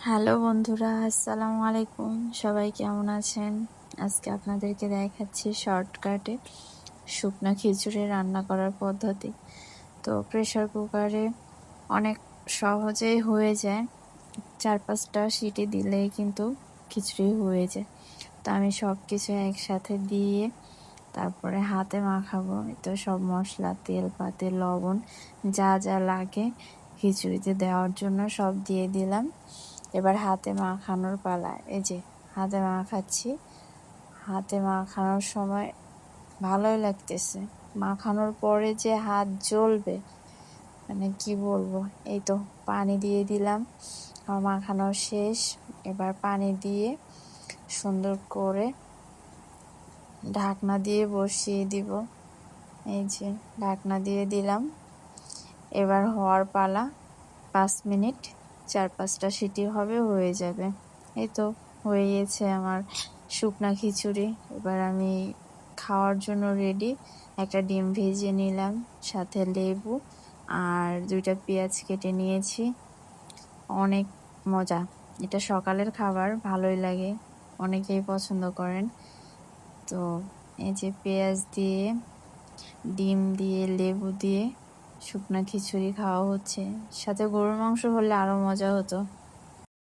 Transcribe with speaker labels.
Speaker 1: Hello বন্ধুরা, আসসালামু আলাইকুম। সবাই কেমন আছেন? আজকে আপনাদেরকে দেখাচ্ছি শর্টকাটে শুকনো খিচুড়ি রান্না করার পদ্ধতি। তো প্রেসার কুকারে অনেক সহজেই হয়ে যায়, 4-5টা সিটি দিলেই কিন্তু খিচুড়ি হয়ে যায়। তো আমি সব কিছু একসাথে দিয়ে তারপরে হাতে মাখাবো। তো সব মশলা, তেল পাতি, লবণ যা যা লাগে খিচুড়িতে দেওয়ার জন্য সব দিয়ে দিলাম। এবার হাতে মাখানোর পালা। এই যে হাতে মাখাচ্ছি। হাতে মাখানোর সময় ভালোই লাগতেছে, মাখানোর পরে যে হাত জ্বলবে মানে কি বলবো। এই তো পানি দিয়ে দিলাম, আমার মাখানো শেষ। এবার পানি দিয়ে সুন্দর করে ঢাকনা দিয়ে বসিয়ে দিব। এই যে ঢাকনা দিয়ে দিলাম। এবার হওয়ার পালা, 5 মিনিট, 4-5টা সিটি হবে, হয়ে যাবে। এই তো হয়ে গেছে আমার শুকনা খিচুড়ি। এবার আমি খাওয়ার জন্য রেডি। একটা ডিম ভেজে নিলাম, সাথে লেবু আর 2টা পেঁয়াজ কেটে নিয়েছি। অনেক মজা, এটা সকালের খাবার, ভালোই লাগে, অনেকেই পছন্দ করেন। তো এই যে পেঁয়াজ দিয়ে, ডিম দিয়ে, লেবু দিয়ে শুকনা খিচুড়ি খাওয়া হচ্ছে। সাথে গরুর মাংস হলে আরো মজা হতো।